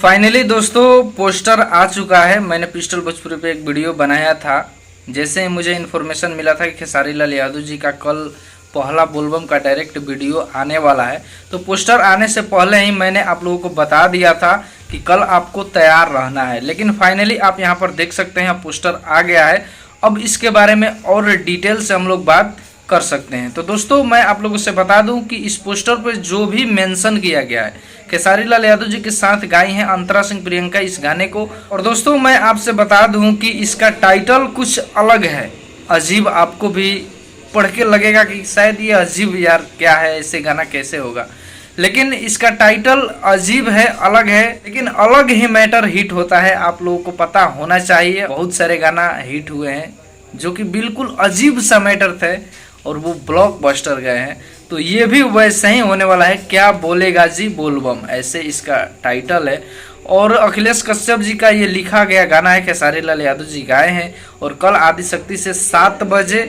Finally दोस्तों poster आ चुका है। मैंने पिस्टल भोजपुरी पे एक वीडियो बनाया था। जैसे ही मुझे इन्फॉर्मेशन मिला था कि खेसारी लाल यादव जी का कल पहला बोलबम का डायरेक्ट वीडियो आने वाला है, तो पोस्टर आने से पहले ही मैंने आप लोगों को बता दिया था कि कल आपको तैयार रहना है। लेकिन फाइनली आप यहाँ पर देख सकते हैं पोस्टर आ गया है। अब इसके बारे में और डिटेल से हम लोग बात कर सकते हैं। तो दोस्तों मैं आप लोगों से बता दूं कि इस पोस्टर पर जो भी मेंशन किया गया है, खेसारी लाल यादव जी के साथ गाई हैं अंतरा सिंह प्रियंका इस गाने को। और दोस्तों मैं आपसे बता दूं कि इसका टाइटल कुछ अलग है, अजीब। आपको भी पढ़ के लगेगा कि शायद ये अजीब यार क्या है, ऐसे गाना कैसे होगा। लेकिन इसका टाइटल अजीब है, अलग है, लेकिन अलग ही मैटर हिट होता है। आप लोगों को पता होना चाहिए, बहुत सारे गाना हिट हुए हैं जो कि बिल्कुल अजीब सा मैटर थे और वो ब्लॉकबस्टर गए हैं। तो ये भी वैसे ही होने वाला है, क्या बोलेगा जी बोलबम, ऐसे इसका टाइटल है। और अखिलेश कश्यप जी का ये लिखा गया गाना है, खेसारी लाल यादव जी गाए हैं। और कल आदिशक्ति से 7 बजे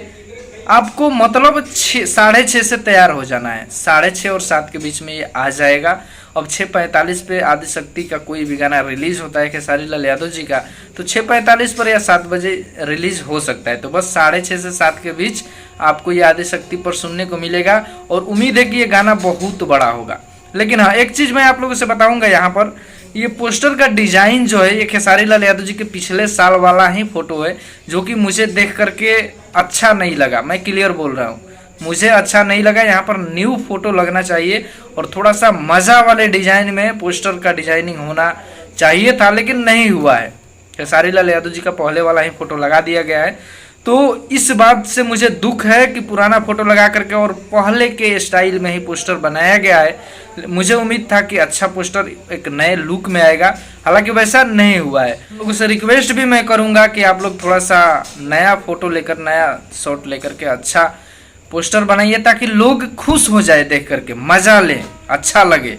आपको मतलब 6:30 से तैयार हो जाना है। 6:30 और 7 के बीच में ये आ जाएगा। अब 6:45 पे आदिशक्ति का कोई भी गाना रिलीज होता है खेसारी लाल यादव जी का, तो 6:45 पर या 7 बजे रिलीज हो सकता है। तो बस 6:30 से 7 के बीच आपको ये आदिशक्ति पर सुनने को मिलेगा। और उम्मीद है कि ये गाना बहुत बड़ा होगा। लेकिन हाँ, एक चीज़ मैं आप लोगों से बताऊंगा, यहाँ पर ये पोस्टर का डिजाइन जो है ये खेसारी लाल यादव जी के पिछले साल वाला ही फोटो है, जो कि मुझे देख करके अच्छा नहीं लगा। मैं क्लियर बोल रहा हूँ, मुझे अच्छा नहीं लगा। यहाँ पर न्यू फोटो लगना चाहिए और थोड़ा सा मज़ा वाले डिजाइन में पोस्टर का डिजाइनिंग होना चाहिए था, लेकिन नहीं हुआ है। खेसारी लाल यादव जी का पहले वाला ही फोटो लगा दिया गया है। तो इस बात से मुझे दुख है कि पुराना फोटो लगा करके और पहले के स्टाइल में ही पोस्टर बनाया गया है। मुझे उम्मीद था कि अच्छा पोस्टर एक नए लुक में आएगा, हालांकि वैसा नहीं हुआ है। लोगों से रिक्वेस्ट भी मैं करूंगा कि आप लोग थोड़ा सा नया फोटो लेकर, नया शॉट लेकर के अच्छा पोस्टर बनाइए, ताकि लोग खुश हो जाए देख करके, मजा लें, अच्छा लगे,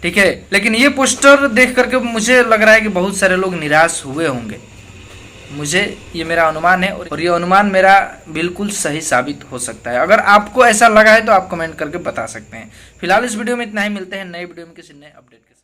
ठीक है। लेकिन ये पोस्टर देख करके मुझे लग रहा है कि बहुत सारे लोग निराश हुए होंगे। मुझे ये मेरा अनुमान है और ये अनुमान मेरा बिल्कुल सही साबित हो सकता है। अगर आपको ऐसा लगा है तो आप कमेंट करके बता सकते हैं। फिलहाल इस वीडियो में इतना ही, मिलते हैं नए वीडियो में किसी नए अपडेट के साथ।